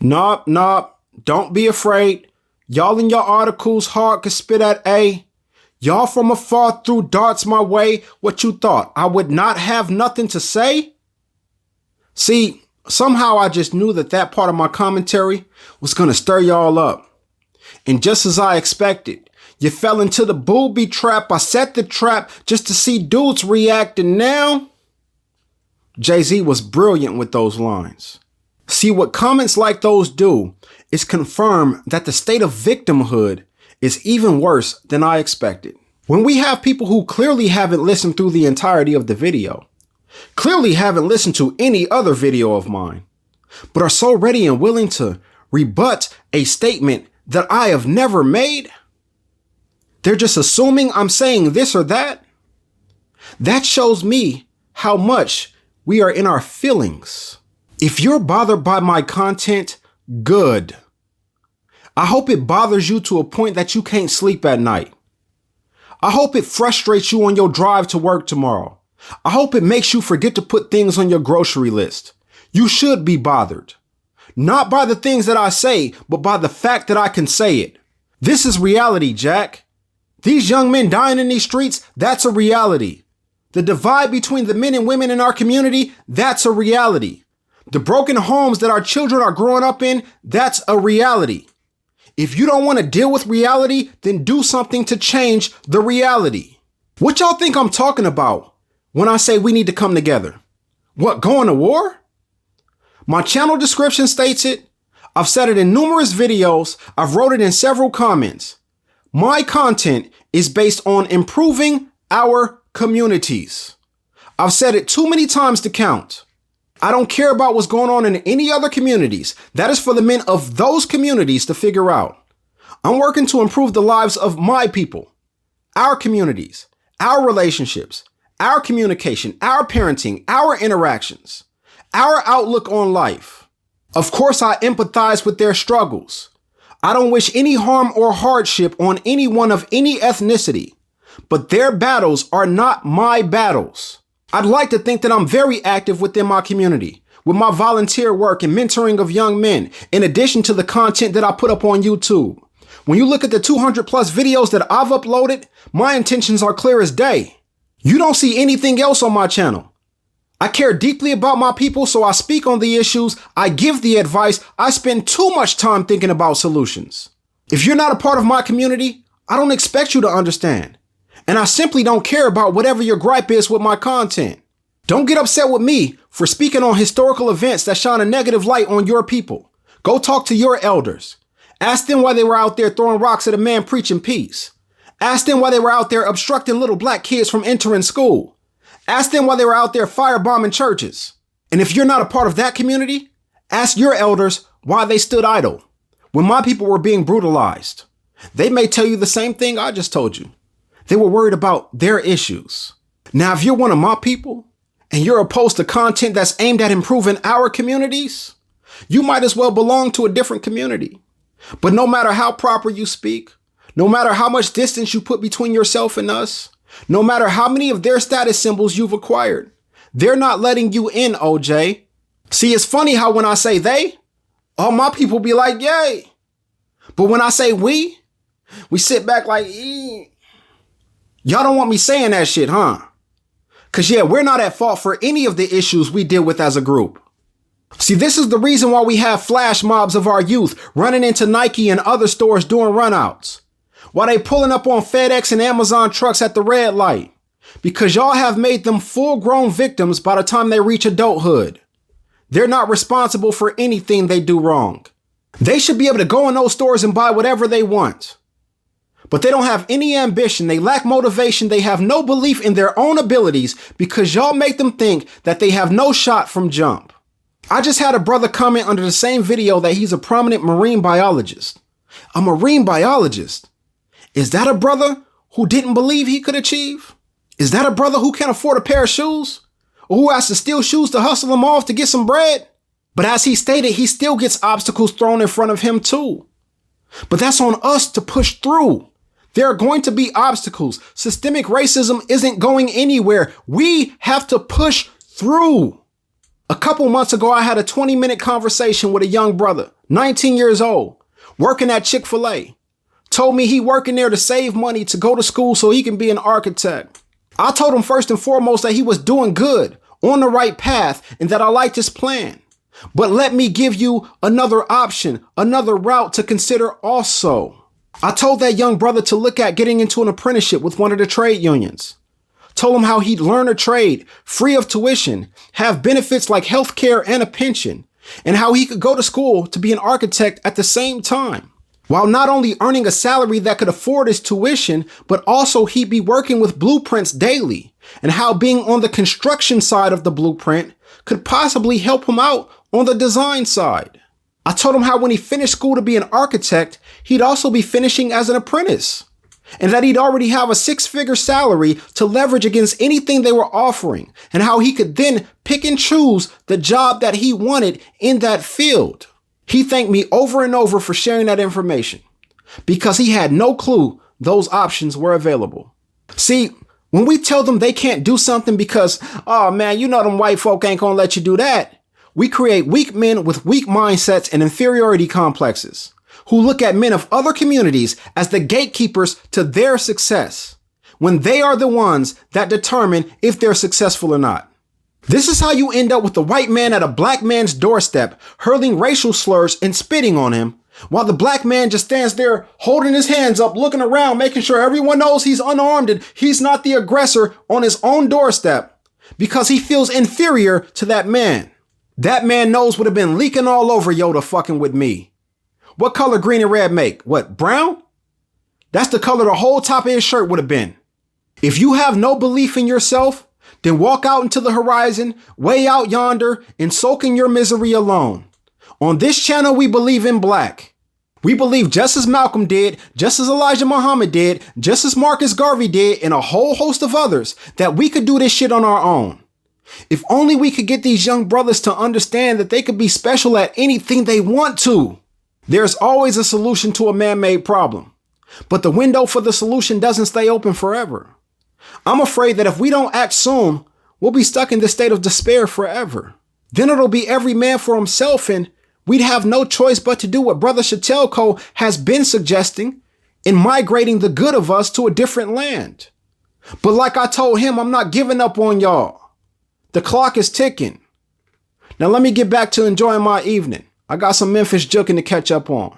Nah, don't be afraid. Y'all in your articles hard could spit at A. Y'all from afar threw darts my way. What you thought? I would not have nothing to say? See, somehow I just knew that part of my commentary was gonna stir y'all up. And just as I expected, you fell into the booby trap. I set the trap just to see dudes react, and now Jay-Z was brilliant with those lines. See, what comments like those do is confirm that the state of victimhood is even worse than I expected. When we have people who clearly haven't listened through the entirety of the video, clearly haven't listened to any other video of mine, but are so ready and willing to rebut a statement that I have never made, they're just assuming I'm saying this or that. That shows me how much we are in our feelings. If you're bothered by my content, good. I hope it bothers you to a point that you can't sleep at night. I hope it frustrates you on your drive to work tomorrow. I hope it makes you forget to put things on your grocery list. You should be bothered. Not by the things that I say, but by the fact that I can say it. This is reality, Jack. These young men dying in these streets, that's a reality. The divide between the men and women in our community, that's a reality. The broken homes that our children are growing up in, that's a reality. If you don't want to deal with reality, then do something to change the reality. What y'all think I'm talking about when I say we need to come together? What, going to war? My channel description states it. I've said it in numerous videos. I've wrote it in several comments. My content is based on improving our communities. I've said it too many times to count. I don't care about what's going on in any other communities. That is for the men of those communities to figure out. I'm working to improve the lives of my people, our communities, our relationships, our communication, our parenting, our interactions, our outlook on life. Of course, I empathize with their struggles. I don't wish any harm or hardship on anyone of any ethnicity, but their battles are not my battles. I'd like to think that I'm very active within my community, with my volunteer work and mentoring of young men, in addition to the content that I put up on YouTube. When you look at the 200 plus videos that I've uploaded, my intentions are clear as day. You don't see anything else on my channel. I care deeply about my people, so I speak on the issues, I give the advice, I spend too much time thinking about solutions. If you're not a part of my community, I don't expect you to understand. And I simply don't care about whatever your gripe is with my content. Don't get upset with me for speaking on historical events that shine a negative light on your people. Go talk to your elders. Ask them why they were out there throwing rocks at a man preaching peace. Ask them why they were out there obstructing little black kids from entering school. Ask them why they were out there firebombing churches. And if you're not a part of that community, ask your elders why they stood idle when my people were being brutalized. They may tell you the same thing I just told you. They were worried about their issues. Now, if you're one of my people and you're opposed to content that's aimed at improving our communities, you might as well belong to a different community. But no matter how proper you speak, no matter how much distance you put between yourself and us, no matter how many of their status symbols you've acquired, they're not letting you in, OJ. See, it's funny how when I say they, all my people be like, yay. But when I say we sit back like, Y'all don't want me saying that shit, huh? Cause yeah, we're not at fault for any of the issues we deal with as a group. See, this is the reason why we have flash mobs of our youth running into Nike and other stores doing runouts. Why they pulling up on FedEx and Amazon trucks at the red light. Because y'all have made them full-grown victims by the time they reach adulthood. They're not responsible for anything they do wrong. They should be able to go in those stores and buy whatever they want. But they don't have any ambition, they lack motivation, they have no belief in their own abilities because y'all make them think that they have no shot from jump. I just had a brother comment under the same video that he's a prominent marine biologist. A marine biologist? Is that a brother who didn't believe he could achieve? Is that a brother who can't afford a pair of shoes? Or who has to steal shoes to hustle them off to get some bread? But as he stated, he still gets obstacles thrown in front of him too. But that's on us to push through. There are going to be obstacles. Systemic racism isn't going anywhere. We have to push through. A couple months ago, I had a 20-minute conversation with a young brother, 19 years old, working at Chick-fil-A. Told me he working there to save money to go to school so he can be an architect. I told him first and foremost that he was doing good, on the right path, and that I liked his plan. But let me give you another option, another route to consider also. I told that young brother to look at getting into an apprenticeship with one of the trade unions. Told him how he'd learn a trade free of tuition, have benefits like healthcare and a pension, and how he could go to school to be an architect at the same time, while not only earning a salary that could afford his tuition, but also he'd be working with blueprints daily, and how being on the construction side of the blueprint could possibly help him out on the design side. I told him how when he finished school to be an architect, he'd also be finishing as an apprentice, and that he'd already have a 6-figure salary to leverage against anything they were offering, and how he could then pick and choose the job that he wanted in that field. He thanked me over and over for sharing that information because he had no clue those options were available. See, when we tell them they can't do something because, oh man, you know them white folk ain't gonna let you do that, we create weak men with weak mindsets and inferiority complexes who look at men of other communities as the gatekeepers to their success, when they are the ones that determine if they're successful or not. This is how you end up with the white man at a black man's doorstep, hurling racial slurs and spitting on him, while the black man just stands there holding his hands up, looking around, making sure everyone knows he's unarmed and he's not the aggressor on his own doorstep because he feels inferior to that man. That man knows would have been leaking all over Yoda fucking with me. What color green and red make? What, brown? That's the color the whole top of his shirt would have been. If you have no belief in yourself, then walk out into the horizon, way out yonder, and soak in your misery alone. On this channel, we believe in black. We believe just as Malcolm did, just as Elijah Muhammad did, just as Marcus Garvey did, and a whole host of others, that we could do this shit on our own. If only we could get these young brothers to understand that they could be special at anything they want to. There's always a solution to a man-made problem, but the window for the solution doesn't stay open forever. I'm afraid that if we don't act soon, we'll be stuck in this state of despair forever. Then it'll be every man for himself, and we'd have no choice but to do what Brother Shatelko has been suggesting in migrating the good of us to a different land. But like I told him, I'm not giving up on y'all. The clock is ticking. Now let me get back to enjoying my evening. I got some Memphis juking to catch up on.